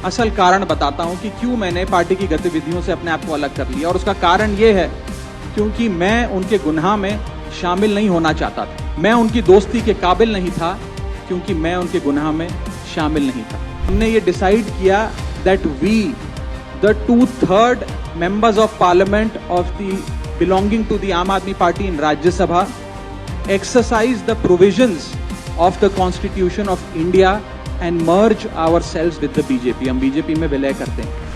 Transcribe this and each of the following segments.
असल कारण बताता हूं कि क्यों मैंने पार्टी की गतिविधियों से अपने आप को अलग कर लिया। और उसका कारण ये है क्योंकि मैं उनके गुनाह में शामिल नहीं होना चाहता था। मैं उनकी दोस्ती के काबिल नहीं था क्योंकि मैं उनके गुनाह में शामिल नहीं था। हमने ये डिसाइड किया that we the 2/3 members of parliament of the belonging to the Aam Aadmi Party in Rajya Sabha exercise the provisions of the Constitution of India and merge ourselves with the BJP। हम BJP में विलय करते हैं।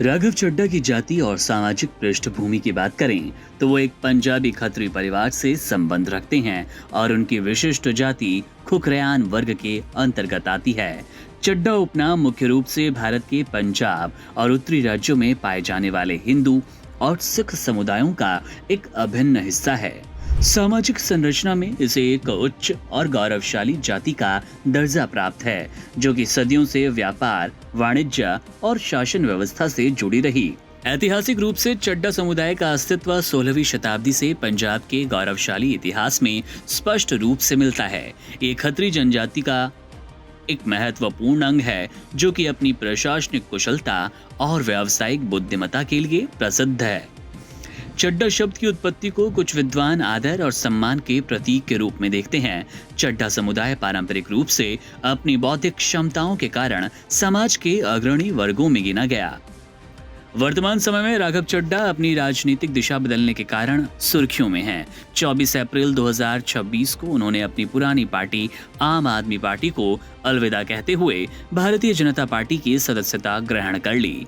राघव चड्ढा की जाति और सामाजिक पृष्ठभूमि की बात करें तो वो एक पंजाबी खत्री परिवार से संबंध रखते हैं और उनकी विशिष्ट जाति खुखरयान वर्ग के अंतर्गत आती है। चड्ढा उपनाम मुख्य रूप से भारत के पंजाब और उत्तरी राज्यों में पाए जाने वाले हिंदू और सिख समुदायों का एक अभिन्न हिस्सा है। सामाजिक संरचना में इसे एक उच्च और गौरवशाली जाति का दर्जा प्राप्त है, जो कि सदियों से व्यापार, वाणिज्य और शासन व्यवस्था से जुड़ी रही। ऐतिहासिक रूप से चड्ढा समुदाय का अस्तित्व 16वीं शताब्दी से पंजाब के गौरवशाली इतिहास में स्पष्ट रूप से मिलता है। ये खत्री जनजाति का एक महत्वपूर्ण अंग है जो कि अपनी प्रशासनिक कुशलता और व्यावसायिक बुद्धिमत्ता के लिए प्रसिद्ध है। चड्ढा शब्द की उत्पत्ति को कुछ विद्वान आदर और सम्मान के प्रतीक के रूप में देखते हैं। चड्ढा समुदाय पारंपरिक रूप से अपनी बौद्धिक क्षमताओं के कारण समाज के अग्रणी वर्गों में गिना गया। वर्तमान समय में राघव चड्ढा अपनी राजनीतिक दिशा बदलने के कारण सुर्खियों में हैं। 24 अप्रैल 2026 को उन्होंने अपनी पुरानी पार्टी आम आदमी पार्टी को अलविदा कहते हुए भारतीय जनता पार्टी की सदस्यता ग्रहण कर ली।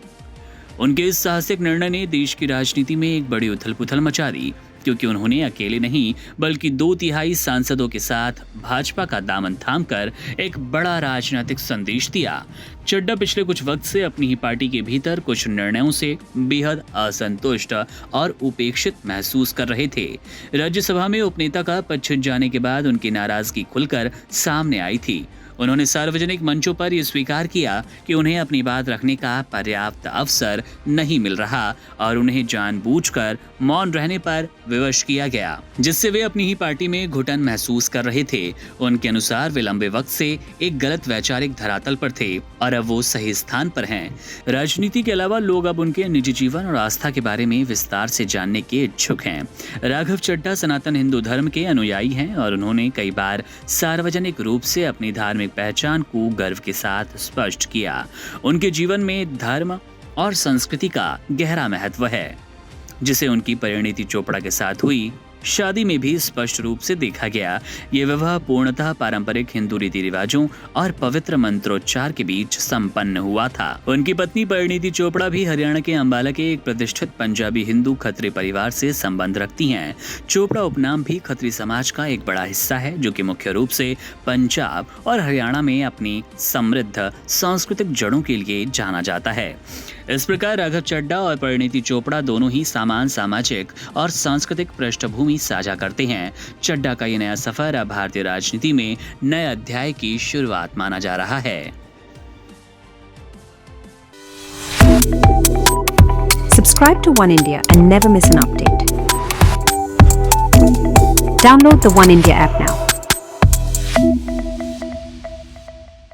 उनके इस साहसिक निर्णय ने देश की राजनीति में एक बड़ी उथल-पुथल मचा दी, क्योंकि उन्होंने अकेले नहीं बल्कि 2/3 सांसदों के साथ भाजपा का दामन थामकर एक बड़ा राजनीतिक संदेश दिया। चड्ढा पिछले कुछ वक्त से अपनी ही पार्टी के भीतर कुछ निर्णयों से बेहद असंतुष्ट और उपेक्षित महसूस कर रहे थे। राज्यसभा में उपनेता का पद छिन जाने के बाद उनकी नाराजगी खुलकर सामने आई थी। उन्होंने सार्वजनिक मंचों पर यह स्वीकार किया कि उन्हें अपनी बात रखने का पर्याप्त अवसर नहीं मिल रहा और उन्हें जानबूझकर मौन रहने पर विवश किया गया, जिससे वे अपनी ही पार्टी में घुटन महसूस कर रहे थे। उनके अनुसार वे लंबे वक्त से एक गलत वैचारिक धरातल पर थे और अब वो सही स्थान पर हैं। राजनीति के अलावा लोग अब उनके निजी जीवन और आस्था के बारे में विस्तार से जानने के इच्छुक हैं। राघव चड्ढा सनातन हिंदू धर्म के अनुयायी हैं और उन्होंने कई बार सार्वजनिक रूप से अपनी धार्मिक पहचान को गर्व के साथ स्पष्ट किया। उनके जीवन में धर्म और संस्कृति का गहरा महत्व है, जिसे उनकी परिणीति चोपड़ा के साथ हुई शादी में भी स्पष्ट रूप से देखा गया। ये विवाह पूर्णतः पारंपरिक हिंदू रीति रिवाजों और पवित्र मंत्रोच्चार के बीच संपन्न हुआ था। उनकी पत्नी परिणीति चोपड़ा भी हरियाणा के अंबाला के एक प्रतिष्ठित पंजाबी हिंदू खत्री परिवार से संबंध रखती हैं। चोपड़ा उपनाम भी खत्री समाज का एक बड़ा हिस्सा है, जो कि मुख्य रूप से पंजाब और हरियाणा में अपनी समृद्ध सांस्कृतिक जड़ों के लिए जाना जाता है। इस प्रकार राघव चड्ढा और परिणीति चोपड़ा दोनों ही समान सामाजिक और सांस्कृतिक पृष्ठभूमि साझा करते हैं। चड्ढा का ये नया सफर अब भारतीय राजनीति में नए अध्याय की शुरुआत माना जा रहा है। Subscribe to One India and never miss an update. Download the One India app now.